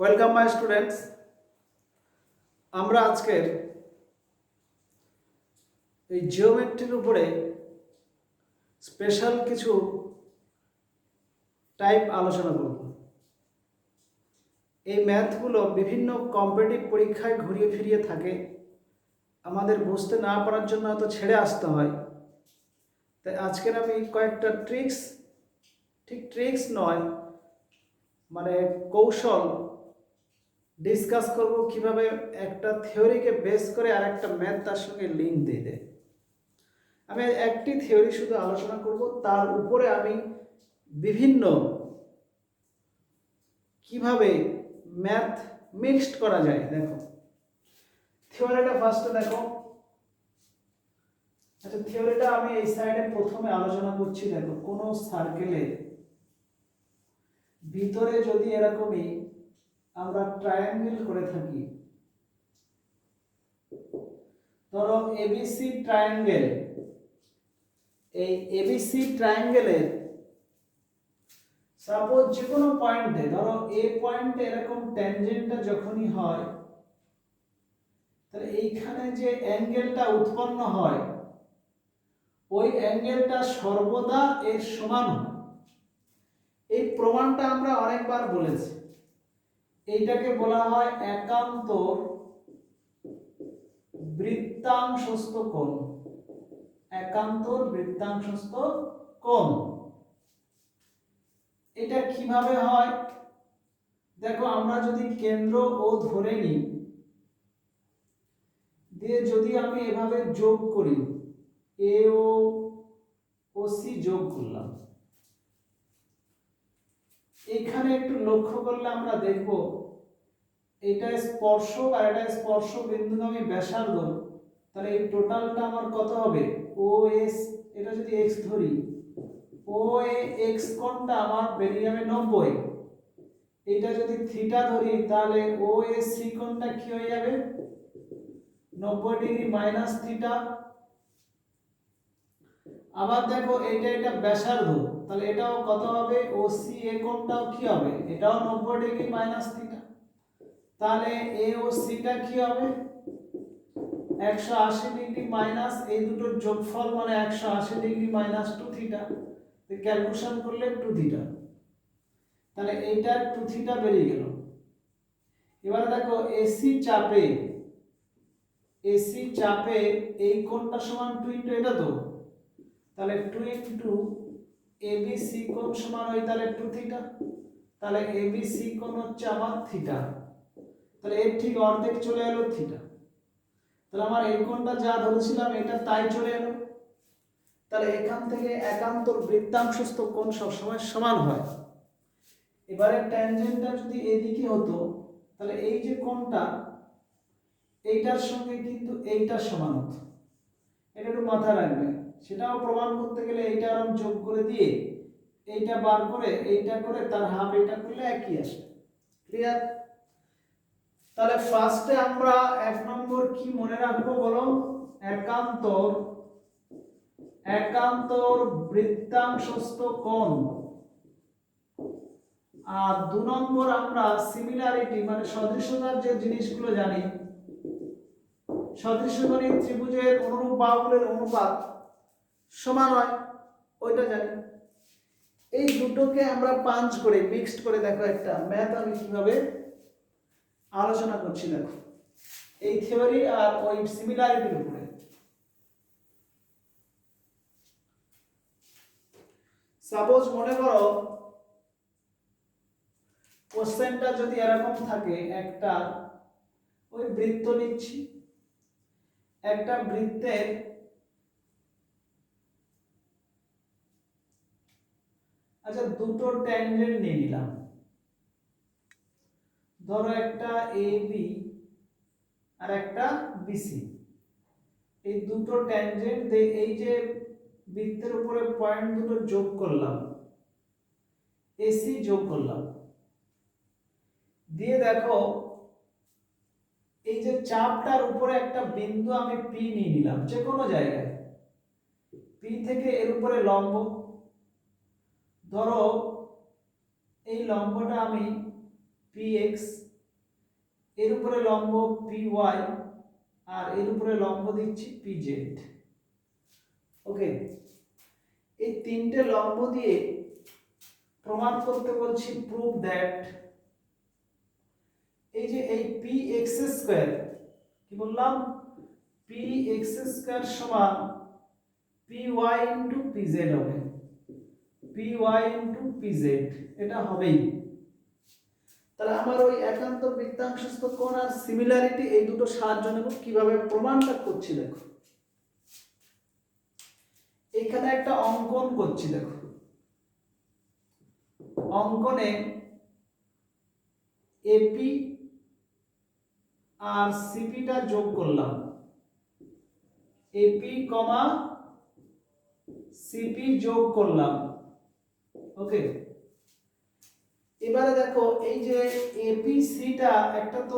Welcome my students. আমরা আজকের এই জিওমেট্রির উপরে স্পেশাল কিছু টাইপ আলোচনা করব। এই ম্যাথগুলো বিভিন্ন কম্পিটিটিভ পরীক্ষায় ঘুরিয়ে ফিরিয়ে থাকে, আমাদের বুঝতে না পারার জন্য হয়তো ছেড়ে আসতে হয়। তাই আজকের আমি কয়েকটা ট্রিক্স নয়, মানে কৌশল ডিসকাস করব, কিভাবে একটা থিওরিকে বেস করে আর একটা ম্যাথ তার সঙ্গে লিঙ্ক দিয়ে দেয়। আমি একটি থিওরি শুধু আলোচনা করব, তার উপরে আমি বিভিন্ন কিভাবে ম্যাথ মিক্সড করা যায়। দেখো থিওরিটা ফার্স্টে দেখো। আচ্ছা, থিওরিটা আমি এই সাইডে প্রথমে আলোচনা করছি। দেখো, কোনো সার্কেলের ভিতরে যদি এরকমই আমরা ট্রায়াঙ্গেল করে থাকি, ধরো এবিসি ট্রায়াঙ্গেল, এই এবিসি ট্রায়াঙ্গেলের সাপোজ যে কোনো পয়েন্টে, ধরো এ পয়েন্টে এরকম ট্যানজেন্টটা যখনই হয়, তাহলে এইখানে যে অ্যাঙ্গেলটা উৎপন্ন হয় ওই অ্যাঙ্গেলটা সর্বদা এর সমান হয়। এই প্রমাণটা আমরা অনেকবার বলেছি। এইটাকে বলা হয় একান্তর বৃত্তাংশস্থ কোণ। একান্তর বৃত্তাংশস্থ কোণ এটা কিভাবে হয়? দেখো, আমরা যদি কেন্দ্র ও ধরে নিই, দিয়ে যদি আমি এভাবে যোগ করি, এ ও সি যোগ করলাম, এখানে একটু লক্ষ্য করলে আমরা দেখব এটা স্পর্শক আর এটা স্পর্শ বিন্দুগামী ব্যাসার্ধ, তাহলে এই টোটালটা আমার কত হবে? ও এস, এটা যদি এক্স ধরি, ও এ এক্স কোণটা আমার বেরিয়ে যাবে 90। এটা যদি থিটা ধরি, তাহলে ও এ সি কোণটা কি হয়ে যাবে? 90 ডিগ্রি মাইনাস থিটা। আবার দেখো, এটা ব্যাসার্ধ, তাহলে এটাও কত হবে? ও সি এ কোণটাও কি হবে? এটাও 90 ডিগ্রি মাইনাস থিটা। তাহলে এ ও সিটা কি হবে? 180 ডিগ্রি মাইনাস, এই দুটোর যোগফল মানে 180 ডিগ্রি মাইনাস 2 থিটা। ক্যালকুলেশন করলে 2 থিটা, তাহলে এইটা 2 থিটা বেরিয়ে গেল। এবারে দেখো, এসি চাপে এই কোণটা সমান 2 ইনটু এটা, তো তাহলে 2 ইনটু এবিসি কোণ সমান হয় তাহলে 2 থিটা। তাহলে এবিসি কোণ হচ্ছে আমার থিটা, তাহলে এর ঠিক অর্ধেক চলে এলো থিটা। তাহলে আমার এই কোণটা যা ধরেছিলাম এটা তাই চলে এলো। তাহলে এখান থেকে একান্তর বৃত্তাংশস্থ কোণ সবসময় সমান হয়। এবারে ট্যানজেন্টটা যদি এদিকে হতো, তাহলে এই যে কোণটা এইটার সঙ্গে কিন্তু এইটার সমান হতো। এটা একটু মাথায় রাখবে। সেটাও প্রমাণ করতে গেলে এইটা আরম যোগ করে দিয়ে এইটা বার করে এইটা করে তার হাফ এটা করলে একই আসে। ক্লিয়ার? তাহলে ফার্স্টে আমরা 1 নম্বর কি মনে রাখবো বলো? একান্তর বৃত্তাংশস্থ কোণ। আর 2 নম্বর আমরা সিমিলারিটি মানে সদৃশতার যে জিনিসগুলো জানি, সদৃশগণী ত্রিভুজের অনুরূপ বাহুগুলোর অনুপাত সমান হয়, ওইটা জানি। এই দুটোকে আমরা পাঞ্চ করে মিক্সড করে দেখো একটা ম্যাথ আমি কিভাবে আলোচনা করছি। দেখো, এই থিওরি আর ওই সিমিলারিটির উপরে। সাপোজ মনে করো কোশ্চেনটা যদি এরকম থাকে, একটা ওই বৃত্ত নিচ্ছি, একটা বৃত্তের আচ্ছা দুটো ট্যানজেন্ট নিয়ে নিলাম। ধরো একটা এ বি আর একটা বিসি, এই দুটো ট্যানজেন্ট এই যে বৃত্তের উপরে পয়েন্ট দুটো যোগ করলাম, এসি যোগ করলাম, দিয়ে দেখো এই যে চাপটার উপরে একটা বিন্দু আমি পি নিয়ে নিলাম যে কোনো জায়গায়, পি থেকে এর উপরে লম্ব, ধরো এই লম্বটা আমি পি এক্স এর উপরে লম্ব PY আর এর উপরে লম্ব দিচ্ছি PZ। ওকে, এই তিনটে লম্ব দিয়ে প্রমাণ করতে বলছি প্রুভ দ্যাট এই যে এই px² কি বললাম, px² সমান py ইনটু pz হবে, py ইনটু pz এটা হবেই। তাহলে আমার ওই একান্তর বৃত্তাংশস্থ কোণ আর সিমিলারিটি এই দুটো সাহায্য নেব। কিভাবে প্রমাণটা করছি দেখো, এখানে একটা অঙ্কন করছি দেখো, অঙ্কনে এপি আর সিপিটা যোগ করলাম, এপি কমা সিপি যোগ করলাম। ওকে, এবারে দেখো এই যে এপিসিটা একটা তো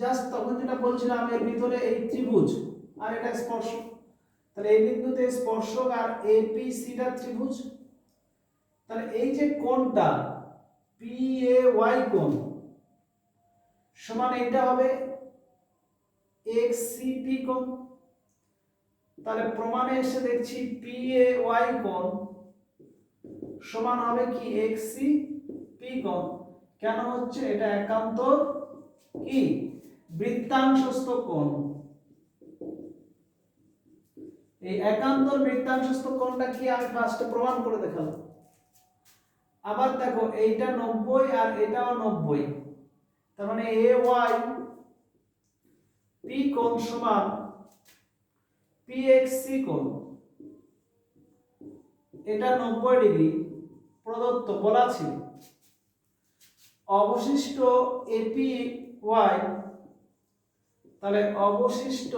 জাস্ট তখন যেটা বলছিলাম এর ভিতরে এই ত্রিভুজ আর এটা স্পর্শক, তাহলে এই বিন্দুতে স্পর্শক আর এপিসিটা ত্রিভুজ। তাহলে এই যে কোণটা PAY কোণ সমান এটা হবে XCP কোণ। তাহলে প্রমাণে এসে দেখছি PAY কোণ সমান হবে কি XCP কোণ। কেন হচ্ছে? এটা একান্তর কি বৃত্তাংশস্থ কোণ। এই একান্তর বৃত্তাংশস্থ কোণটা কি আমি ফার্স্টে প্রমাণ করে দেখালাম। আবার দেখো এইটা 90 আর এটাও 90, তার মানে AY P কোণ সমান PXC কোণ, এটা 90 ডিগ্রি প্রদত্ত বলা ছিল। অবশিষ্ট APY, তাহলে অবশিষ্ট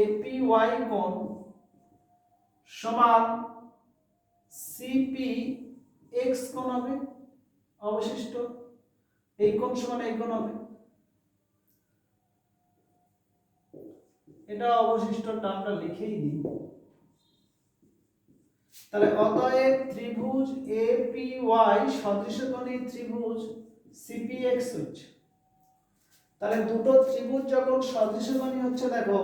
APY কোণ সমান CPX কোণ হবে। অবশিষ্ট এই কোণ সমান এই কোণ হবে, এটা অবশিষ্ট টার্মটা লিখেই দিই। তাহলে অতএব ত্রিভুজ APY সদৃশকোণী ত্রিভুজ CPX হচ্ছে। তাহলে দুটো ত্রিভুজ যখন সদৃশকোণী হচ্ছে দেখো,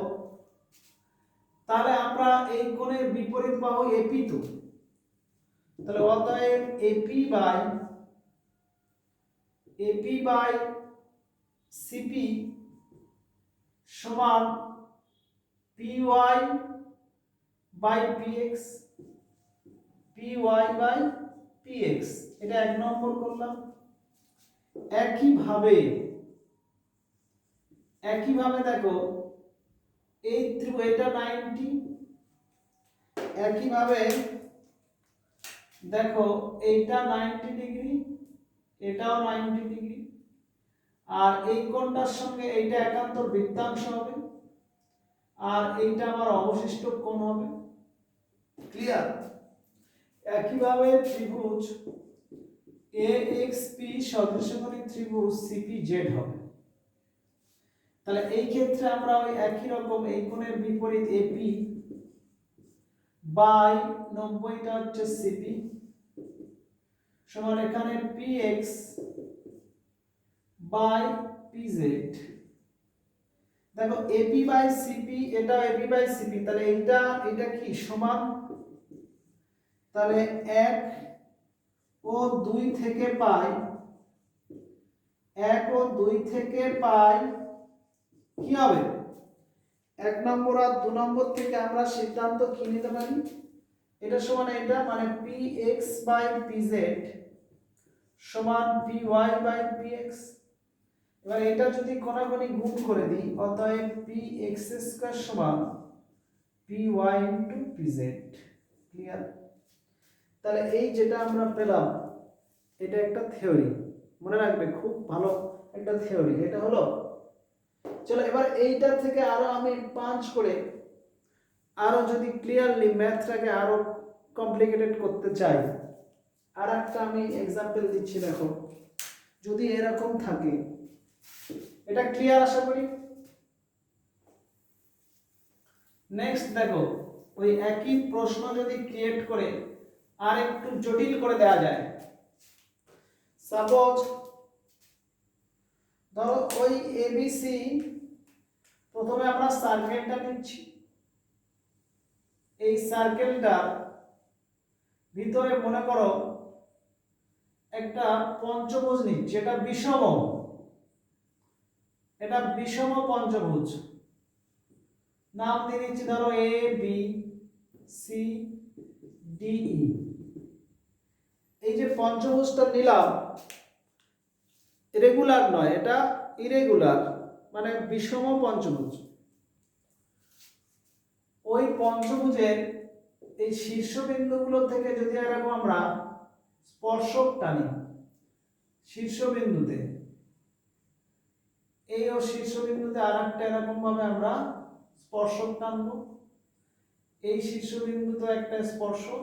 তাহলে আমরা এই কোণের বিপরীত বাহু AP তো, তাহলে অতএব AP বাই CP সমান PY by PX, PY by PX, এটা এক নম্বর করলাম। একইভাবে দেখো এই ত্রিভুজ এটা 90, একইভাবে দেখো এইটা 90 ডিগ্রি, এটাও 90 ডিগ্রি, আর এই কোণটার সঙ্গে এইটা একান্তর বৃত্তাংশ হবে, আর এইটা আমার অবশিষ্ট কোণ হবে। ক্লিয়ার? একইভাবে ত্রিভুজ AXP সদৃশকোণী ত্রিভুজ CPZ হবে। তাহলে এই ক্ষেত্রে আমরা ওই একই রকম এই কোণের বিপরীত AP বাই 90টা হচ্ছে CP সমান এখানে PX বাই PZ। দেখো AP বাই CP, এটা AP বাই CP, তাহলে এটা কি সমান, তাহলে 1 ও 2 থেকে পাই, 1 ও 2 থেকে পাই কি হবে? 1 নম্বর আর 2 নম্বর থেকে আমরা সিদ্ধান্ত কি নিতে পারি? এটা সমান এটা, মানে PX বাই PZ সমান PY বাই PX। এবার এটা যদি কোণাকুণি গুণ করে দিই, অতএব PX² সমান PY ইনটু PZ। ক্লিয়ার? তাহলে এই যেটা আমরা পেলাম এটা একটা থিওরি, মনে রাখবে, খুব ভালো একটা থিওরি এটা হলো। চলো এবার এইটা থেকে আরো আমি পাঁচ করে আরো যদি ক্লিয়ারলি ম্যাথটাকে আরো কমপ্লিকেটেড করতে চাই, আর একটা আমি এক্সাম্পল দিচ্ছি। দেখো যদি এরকম থাকে, এটা ক্লিয়ার আশা করি। নেক্সট দেখো ওই একই প্রশ্ন যদি ক্রিয়েট করে আর একটু জটিল করে দেওয়া যায়। সাপোজ ধরো ওই এবিসি প্রথমে আমরা সার্কেলটা নিচ্ছি, এই সার্কেলটার ভিতরে মনে করো একটা পঞ্চভুজ নিচ্ছি, এটা বিষম, এটা বিষম পঞ্চভুজ, নাম দিয়ে দিচ্ছি ধরো A B C D E. এই যে পঞ্চভুজটা নিলাম রেগুলার নয়, এটা ইরেগুলার, মানে বিষম পঞ্চভুজ। ওই পঞ্চভুজের এই শীর্ষবিন্দুগুলো থেকে যদি এরকম আমরা স্পর্শক টানি শীর্ষবিন্দুতে, এই ও শীর্ষবিন্দুতে আর একটা এরকম ভাবে আমরা স্পর্শক টানবো, এই শীর্ষবিন্দুতে একটা স্পর্শক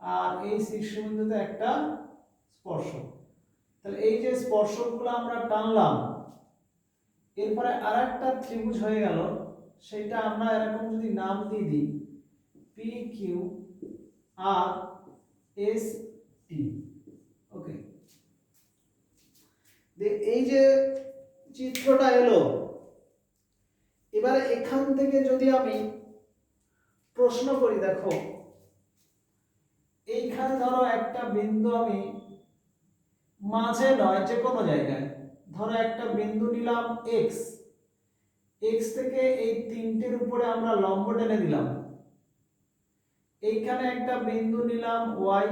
আর এই শীর্ষবিন্দুতে একটা স্পর্শক। তাহলে এই যে স্পর্শকগুলো আমরা টানলাম, এরপরে আর একটা ত্রিভুজ হয়ে গেল, সেটা আমরা এরকম যদি নাম দিয়ে দিই P Q R S T. ওকে, এই যে চিত্রটা এলো, এবারে এখান থেকে যদি আমি প্রশ্ন করি, দেখো এইখানে ধরো একটা বিন্দু আমি মাঝে নয় যে কোনো জায়গায় ধরো একটা বিন্দু নিলাম এক্স, এক্স থেকে এই তিনটের উপরে আমরা লম্ব টেনে দিলাম, এইখানে একটা বিন্দু নিলাম ওয়াই,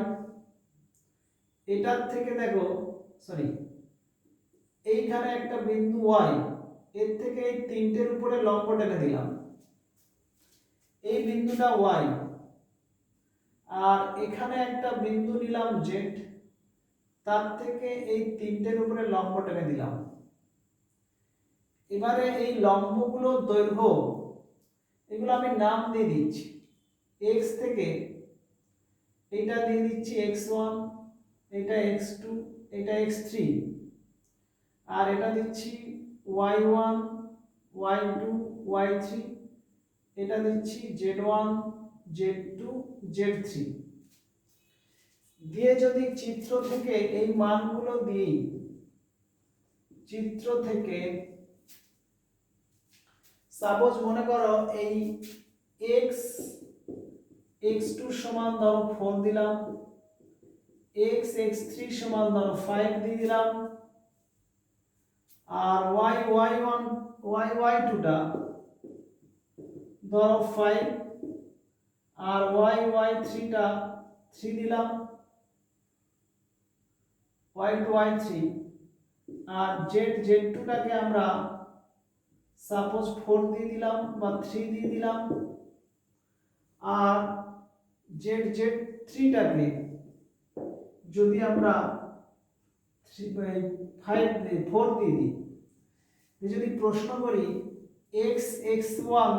এটার থেকে দেখো সরি এইখানে একটা বিন্দু ওয়াই, এর থেকে এই তিনটের উপরে লম্ব টেনে দিলাম, এই বিন্দুটা ওয়াই, আর এখানে একটা বিন্দু নিলাম জেড, তার থেকে এই তিনটের উপরে লম্ব টেনে দিলাম। এবারে এই লম্বগুলোর দৈর্ঘ্য এগুলো আমি নাম দিয়ে দিচ্ছি, এক্স থেকে এটা দিয়ে দিচ্ছি x1, এটা x2, এটা x3, আর এটা দিচ্ছি y1 y2 y3, এটা দিচ্ছি z1 z2 z3 দিয়ে যদি চিত্র থেকে এই মানগুলো দিই, চিত্র থেকে সাপোজ মনে করো এই x x2 সমান ধরো 4 দিলাম, x3 সমান ধরো 5 দিয়ে দিলাম, আর y2 টা ধরো 5, আর y3 টা 3 দিলাম, y2 y3, আর z2 টাকে আমরা সাপোজ 4 দিয়ে দিলাম বা 3 দিয়ে দিলাম, আর z3 টাকে যদি আমরা 4 দিয়ে দিই, যদি প্রশ্ন করি x1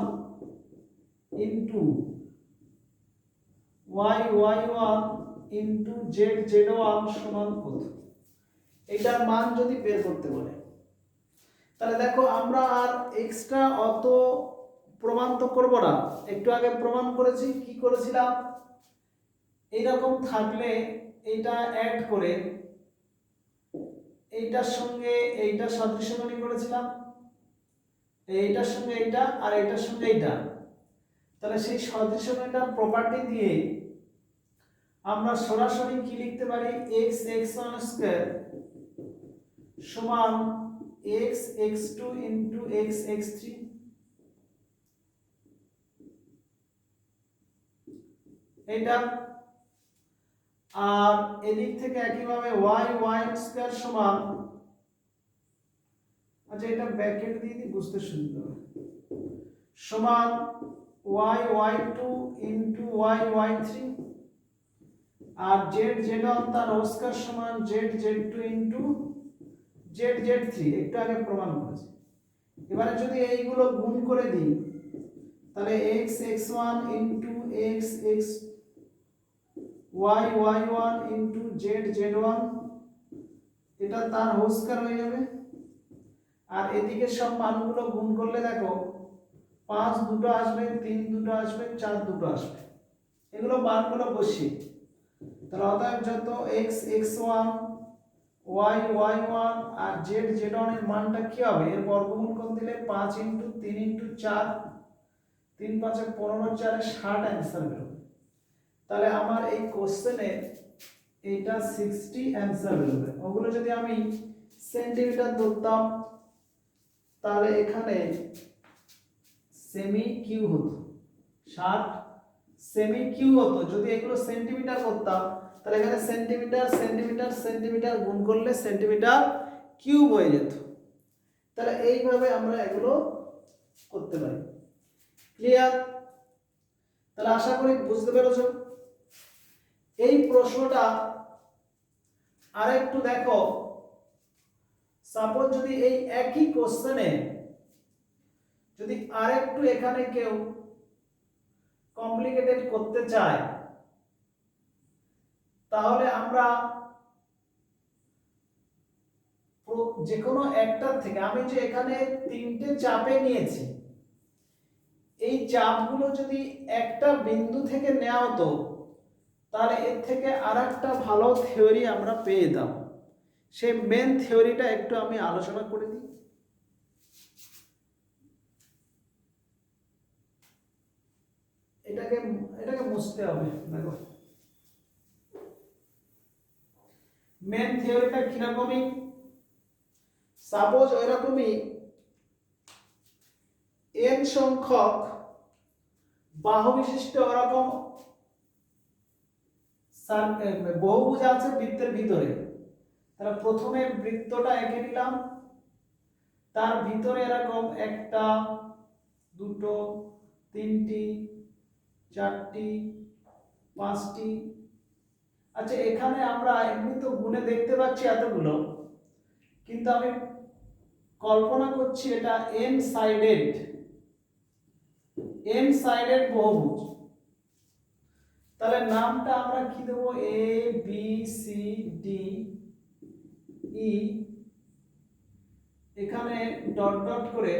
into y1 into z1 সমান কত, এটার মান যদি বের করতে বলে, তাহলে দেখো আমরা আর এক্সট্রা অত প্রমাণ তো করবো না, একটু আগে প্রমাণ করেছি, কি করেছিলাম এইরকম থাকলে এইটা অ্যাড করে এইটার সঙ্গে এইটা সাদৃশ্যমানী করেছিলাম, এইটার সঙ্গে এইটা আর এইটার সঙ্গে এইটা, তাহলে সেই সাদৃশ্যমানীটার প্রপার্টি দিয়ে আমরা সরাসরি কি লিখতে পারি, x1 স্কয়ার সমান x2 ইনটু x3, এটা, আর এদিক থেকে একইভাবে y স্কয়ার সমান, আচ্ছা এটা ব্র্যাকেট দিয়ে দিই বুঝতে সুবিধা হবে, সমান y2 ইনটু y3, আর z1 তার হোল স্কয়ার সমান z2 ইনটু z3, একটু আগে প্রমাণ করেছি। এবারে যদি এইগুলো গুণ করে দিই, তাহলে x1 into y1 into z1, এটা তার হোল স্কয়ার হয়ে যাবে, আর এদিকে সব মানগুলো গুণ করলে দেখো 5 দুটো আসবে, 3 দুটো আসবে, 4 দুটো আসবে, এগুলো মানগুলো বসিয়ে, তাহলে অতএব যত x1 ওয়াই ওয়াই ওয়ান আর জেড জেড ওয়ান এর মানটা কি হবে? এর বর্গমূল কোণ দিলে 5 ইন্টু 3 ইন্টু 4, 3 5 15, 4 60 অ্যান্সার বেরোবে। তাহলে আমার এই কোশ্চেনে এটা 60 অ্যান্সার বেরোবে। ওগুলো যদি আমি সেন্টিমিটার ধরতাম তাহলে এখানে সেমি কিউ হতো, 60 সেমি কিউ হতো। যদি এগুলো সেন্টিমিটার করতাম তাহলে এখানে সেন্টিমিটার সেন্টিমিটার সেন্টিমিটার গুণ করলে সেন্টিমিটার কিউব হয়ে যেত। তাহলে এইভাবে আমরা এগুলো করতে পারি। ক্লিয়ার? তাহলে আশা করি বুঝতে পেরেছো। এই প্রশ্নটা আরেকটু দেখো, সাপোজ যদি এই একই কোশ্চেনে যদি আরেকটু এখানে কেউ কমপ্লিকেটেড করতে চায় তাহলে আমরা যে কোনো একটার থেকে, আমি যে এখানে 3টে চাপে নিয়েছি, এই চাপগুলো যদি একটা বিন্দু থেকে নেওয়া হতো তাহলে এর থেকে আরেকটা ভালো থিওরি আমরা পেয়ে যেতাম। সেই মেন থিওরিটা একটু আমি আলোচনা করে দিই। এটাকে এটাকে মুছতে হবে। দেখো মেন থিওরিটা কিরকমই, সাপোজ এরকমই n সংখ্যক বাহু বিশিষ্ট এরকম বহুভুজ আছে বৃত্তের ভিতরে। তাহলে প্রথমে বৃত্তটা এঁকে নিলাম, তার ভিতরে এরকম একটা, দুটো, তিনটি, চারটি, পাঁচটি। আচ্ছা এখানে আমরা এমনি তো গুণে দেখতে পাচ্ছি এতগুলো, কিন্তু আমি কল্পনা করছি এটা n সাইডেড বহুভুজ। তাহলে নামটা আমরা কি দেব? A B C D E, এখানে ডট ডট করে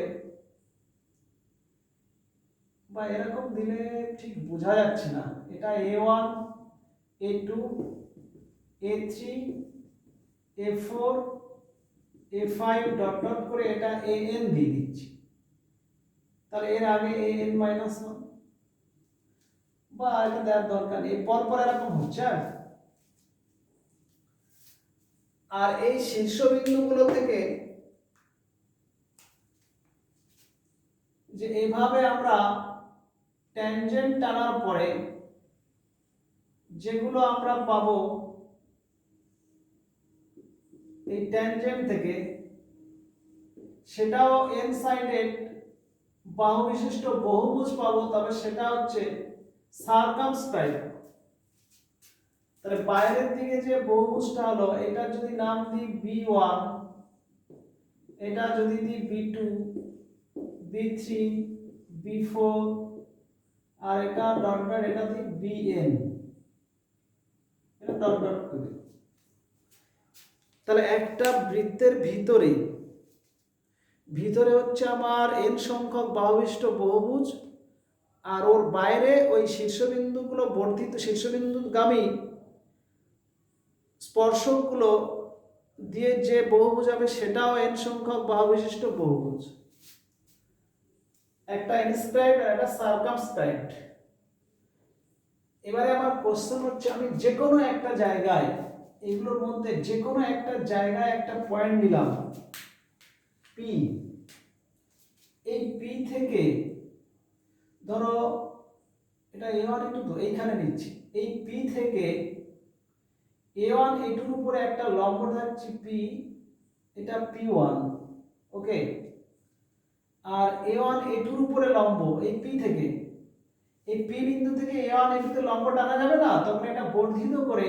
বা এরকম দিলে ঠিক বোঝা যাচ্ছে না। এটা A1 A2 A3 A4 A5 dot dot করে এটা AN দিয়ে দিচ্ছি। তাহলে এর আগে AN মাইনাস 1 বা এটা দেওয়ার দরকার নেই, পরপর এরকম হচ্ছে। আর এই শীর্ষবিন্দুগুলো থেকে যে এভাবে আমরা ট্যানজেন্ট টানার পরে যেগুলো আমরা পাবো এই ট্যানজেন্ট থেকে, সেটাও n সাইডেড বাহু বিশিষ্ট বহুভুজ পাবো, তবে সেটা হচ্ছে সারকামস্ক্রাইব। তাহলে বাইরের দিকে যে বহুভুজটা হলো এটা যদি নাম দিই B1, এটা যদি দিই B2 B3 B4 আর এটা ডট ডট এটা দিই BN, এটা ডট ডট করে। তাহলে একটা বৃত্তের ভিতরে হচ্ছে আমার n সংখ্যক বাহুবিশিষ্ট বহুভুজ, আর ওর বাইরে ওই শীর্ষবিন্দুগুলো বর্ধিত শীর্ষবিন্দুগামী স্পর্শকগুলো দিয়ে যে বহুভুজ হবে সেটাও n সংখ্যক বাহুবিশিষ্ট বহুভুজ। একটা ইনস্ক্রাইবড আর একটা সারকামস্ক্রাইবড। এবারে আমার কোশ্চেন হচ্ছে, আমি যে কোনো একটা জায়গায়, এগুলোর মধ্যে যে কোনো একটা জায়গায় একটা পয়েন্ট নিলাম P, এই P থেকে ধরো এটা A1 A2 তো এইখানে নিচ্ছি, এই P থেকে A1 A2 এর উপরে একটা লম্ব থাকছে P, এটা P1, ওকে। আর A1 A2 এর উপরে লম্ব এই P থেকে, এই P বিন্দু থেকে A1 A2 তে লম্ব টানা যাবে না, তখন এটা বর্ধিত করে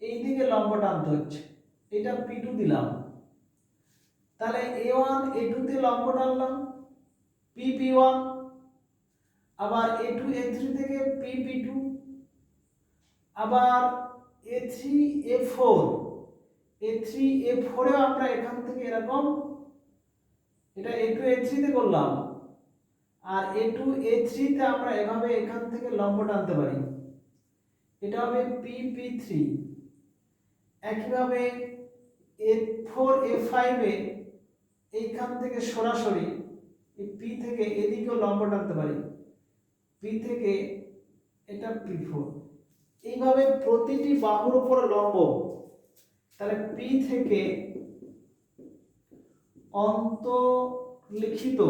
এই দিকে লম্ব টানতে হচ্ছে, এটা P2 দিলাম। তাহলে A1 A2 তে লম্ব টানলাম P1, আবার A2 A3 থেকে P2, আবার A3 A4 এও আমরা এখান থেকে এরকম, এটা A2 A3 তে করলাম, আর A2 A3 তে আমরা এভাবে এখান থেকে লম্ব টানতে পারি, এটা হবে P3। একইভাবে A4 A5 এ এইখান থেকে সরাসরি এই P থেকে এদিকেও লম্ব টানতে পারি, P থেকে এটা P4, এইভাবে প্রতিটি বাহুর উপর লম্ব। তাহলে P থেকে অন্তর্লিখিত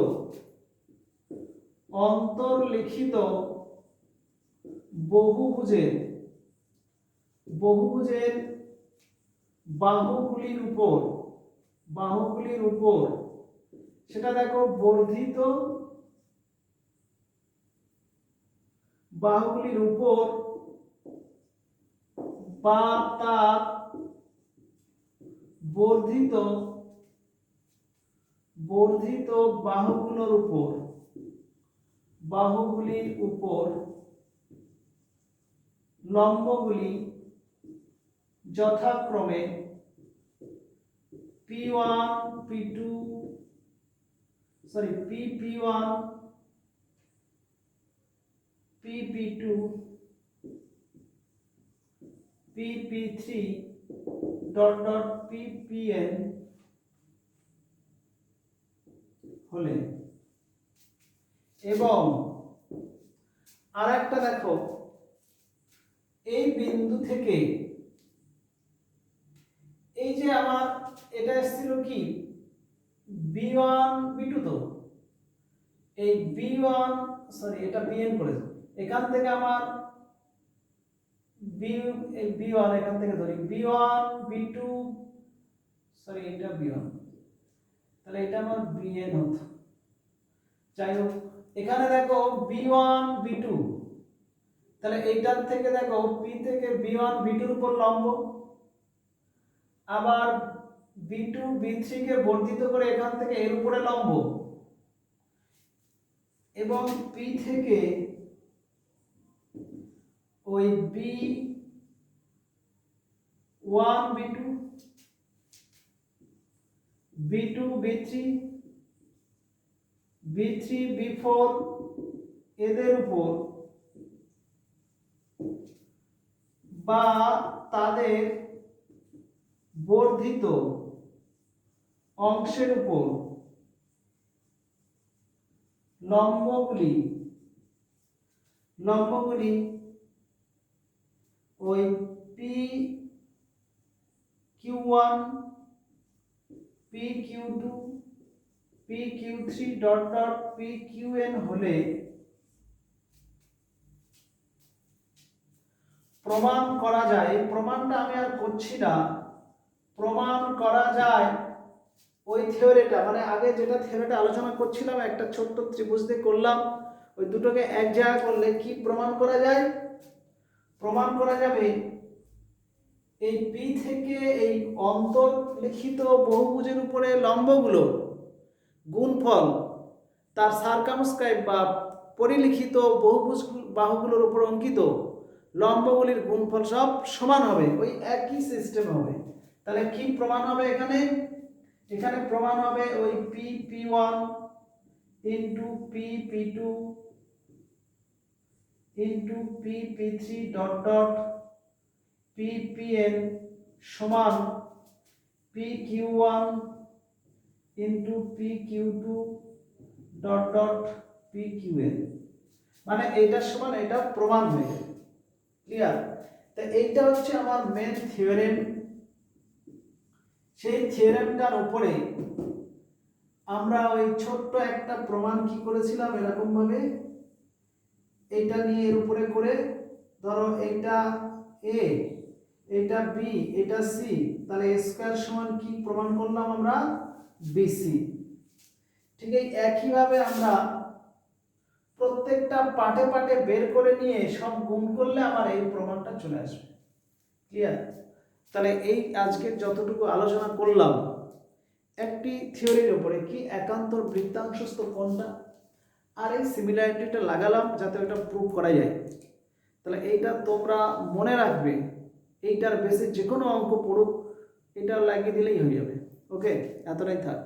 বহুভুজের বাহুগুলির উপর সেটা দেখো বর্ধিত বাহুগুলির উপর বা তার বর্ধিত বাহুগুলির উপর লম্বগুলি যথাক্রমে P1 P2 PP1 PP2 PP3 PPN হলে। এবং আরেকটা দেখো, এই বিন্দু থেকে এই যে আমার এটা এসেছিল কি B1 B2, তো এই B1 এটা BN করেছে, এখান থেকে আমার B1 এখান থেকে ধরি B1 B2 এটা B1, তাহলে এটা আমার BN হতো। যাই হোক, এখানে দেখো B1 B2, তাহলে এইটার থেকে দেখো P থেকে B1 B2 এর উপর লম্ব, আবার B2 B3 কে বর্ধিত করে এখান থেকে এর উপরে লম্ব, এবং P থেকে ওই B1 B2 B2 B3 B3 B4 এদের উপর বা তাদের বর্ধিত অংশের উপর লম্বগুলি ওই PQ1 PQ2 PQ3 PQN হলে প্রমাণ করা যায়। এই প্রমাণটা আমি আর করছি না, প্রমাণ করা যায় ওই থিওরিটা, মানে আগে যেটা থিওরিটা আলোচনা করছিলাম একটা ছোট্ট ত্রিভুজ দিয়ে করলাম, ওই দুটোকে এক জায়গা করলে কি প্রমাণ করা যায়? প্রমাণ করা যাবে এই P থেকে এই অন্তর্লিখিত বহুভুজের উপরে লম্বগুলো গুণফল তার সারকামস্ক্রাইব বা পরিলিখিত বহুভুজ বাহুগুলোর উপর অঙ্কিত লম্বগুলির গুণফল সব সমান হবে, ওই একই সিস্টেম হবে। তাহলে কি প্রমাণ হবে এখানে? এখানে প্রমাণ হবে ওই P1 into P2 into P3 PPN সমান PQ1 ইন্টু PQ2 PQN, মানে এইটার সমান এটা প্রমাণ হয়ে যাবে। ক্লিয়ার? তো এইটা হচ্ছে আমার মেন থিওরেম। সেই থিওরেমটার উপরে আমরা ওই ছোট্ট একটা প্রমাণ কি করেছিলাম, এরকম ভাবে এইটা নিয়ে এর উপরে করে ধরো এইটা A, এটা B, এটা C, তাহলে A স্কয়ার সমান কি প্রমাণ করলাম আমরা? BC। ঠিক এই একই ভাবে আমরা প্রত্যেকটা পার্টে পার্টে বের করে নিয়ে সব গুণ করলে আমার এই প্রমাণটা চলে আসবে। ক্লিয়ার? তাহলে এই আজকে যতটুকু আলোচনা করলাম একটি থিওরির উপরে, কি একান্তর বৃত্তাংশস্থ কোণটা, আর এই সিমিলারিটিটা লাগালাম যাতে ওটা প্রুভ করা যায়। তাহলে এইটা তোমরা মনে রাখবে, এইটার বেসে যে কোনো অঙ্ক পড়ুক এটা লাগিয়ে দিলেই হয়ে যাবে। ওকে, এতটাই থাক।